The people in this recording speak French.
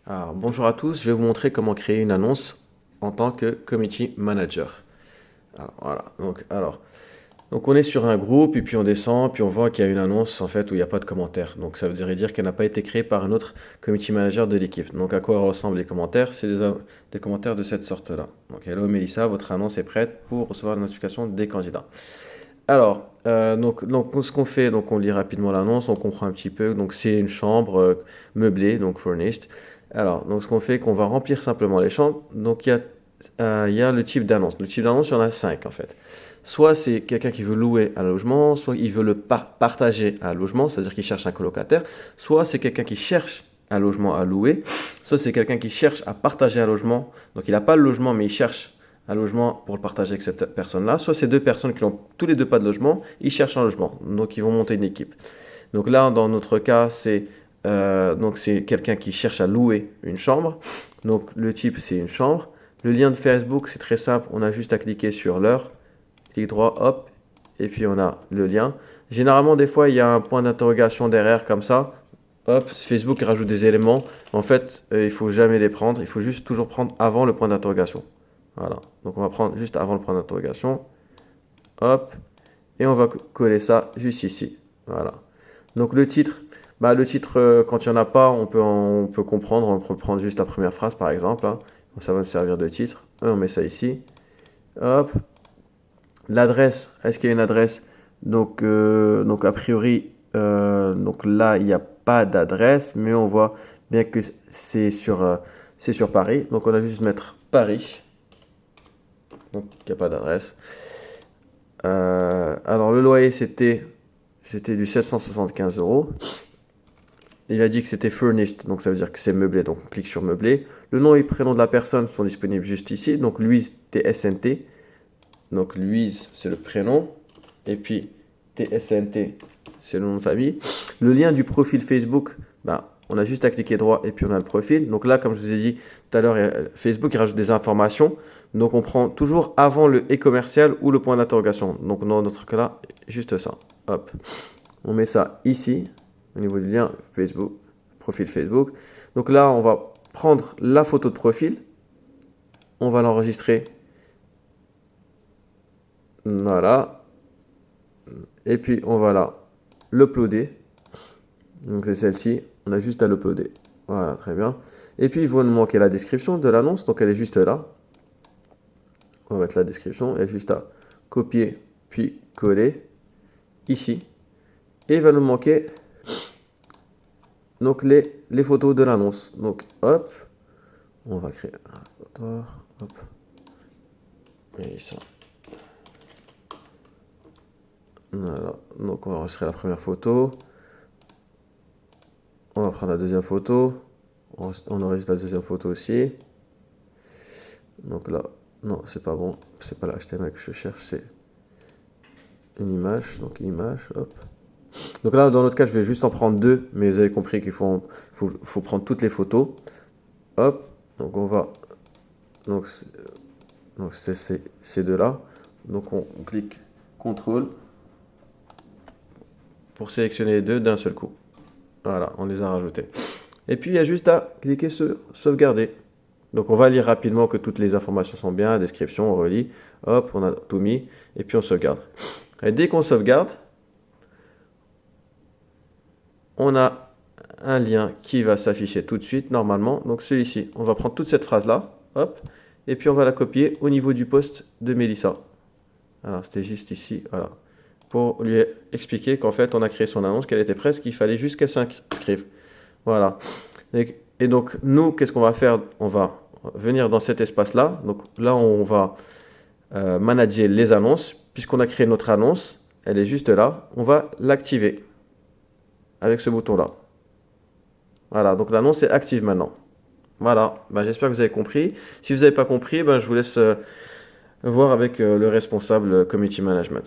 Alors, bonjour à tous, je vais vous montrer comment créer une annonce en tant que Community Manager. Alors, voilà, donc on est sur un groupe et puis on descend, puis on voit qu'il y a une annonce en fait où il n'y a pas de commentaires. Donc ça veut dire qu'elle n'a pas été créée par un autre Community Manager de l'équipe. Donc à quoi ressemblent les commentaires? C'est des commentaires de cette sorte-là. Donc hello Mélissa, votre annonce est prête pour recevoir la notification des candidats. Alors, ce qu'on fait, donc on lit rapidement l'annonce, on comprend un petit peu. Donc c'est une chambre meublée, donc furnished. Alors, donc ce qu'on fait, qu'on va remplir simplement les chambres. Donc il y a le type d'annonce. Le type d'annonce, il y en a 5 en fait. Soit c'est quelqu'un qui veut louer un logement, soit il veut le partager un logement, c'est-à-dire qu'il cherche un colocataire, soit c'est quelqu'un qui cherche un logement à louer, soit c'est quelqu'un qui cherche à partager un logement. Donc il n'a pas le logement, mais il cherche un logement pour le partager avec cette personne-là. Soit c'est deux personnes qui n'ont tous les deux pas de logement, ils cherchent un logement. Donc ils vont monter une équipe. Donc là, dans notre cas, c'est quelqu'un qui cherche à louer une chambre. Donc le type, c'est une chambre. Le lien de Facebook, c'est très simple. On a juste à cliquer sur l'heure. Clic droit, hop. Et puis on a le lien. Généralement, des fois, il y a un point d'interrogation derrière comme ça. Hop, Facebook rajoute des éléments. En fait, il ne faut jamais les prendre. Il faut juste toujours prendre avant le point d'interrogation. Voilà. Donc on va prendre juste avant le point d'interrogation. Hop. Et on va coller ça juste ici. Voilà. Donc le titre, quand il n'y en a pas, on peut comprendre. On peut prendre juste la première phrase par exemple, hein. Ça va nous servir de titre. Et on met ça ici. Hop. L'adresse, est-ce qu'il y a une adresse? Donc a priori, donc là, il n'y a pas d'adresse, mais on voit bien que c'est sur Paris. Donc on a juste mettre Paris. Donc il n'y a pas d'adresse. Alors le loyer, c'était du 775 euros. Il a dit que c'était furnished, donc ça veut dire que c'est meublé, donc on clique sur meublé. Le nom et prénom de la personne sont disponibles juste ici. Donc Louise TSNT. Donc Louise, c'est le prénom. Et puis TSNT, c'est le nom de famille. Le lien du profil Facebook, on a juste à cliquer droit et puis on a le profil. Donc là, comme je vous ai dit tout à l'heure, Facebook il rajoute des informations. Donc on prend toujours avant le et commercial ou le point d'interrogation. Donc dans notre cas là, juste ça. Hop. On met ça ici, au niveau du lien Facebook, profil Facebook. Donc là, on va prendre la photo de profil. On va l'enregistrer. Voilà. Et puis on va là l'uploader. Donc c'est celle-ci. On a juste à l'uploader. Voilà, très bien. Et puis il va nous manquer la description de l'annonce. Donc elle est juste là. On va mettre la description. Il y a juste à copier puis coller ici. Et il va nous manquer donc les photos de l'annonce. Donc hop. On va créer un photo. Hop. Et ça. Voilà. Donc on va enregistrer la première photo. On va prendre la deuxième photo. On enregistre la deuxième photo aussi. Donc là, non, c'est pas bon. C'est pas l'HTML que je cherche, c'est une image. Donc image, hop. Donc là, dans notre cas, je vais juste en prendre deux, mais vous avez compris qu'il faut prendre toutes les photos. Hop. Donc on va. Donc c'est ces deux-là. Donc on clique CTRL pour sélectionner les deux d'un seul coup. Voilà, on les a rajoutés. Et puis il y a juste à cliquer sur sauvegarder. Donc on va lire rapidement que toutes les informations sont bien, description, on relit, hop, on a tout mis, et puis on sauvegarde. Et dès qu'on sauvegarde, on a un lien qui va s'afficher tout de suite normalement. Donc celui-ci, on va prendre toute cette phrase-là, hop, et puis on va la copier au niveau du poste de Mélissa. Alors c'était juste ici, voilà. Pour lui expliquer qu'en fait on a créé son annonce, qu'elle était prête, qu'il fallait juste qu'elle s'inscrive. Voilà. Et donc nous, qu'est-ce qu'on va faire? On va venir dans cet espace-là. Donc là, on va manager les annonces. Puisqu'on a créé notre annonce, elle est juste là. On va l'activer avec ce bouton-là. Voilà, donc l'annonce est active maintenant. Voilà, j'espère que vous avez compris. Si vous n'avez pas compris, je vous laisse voir avec le responsable Community Management.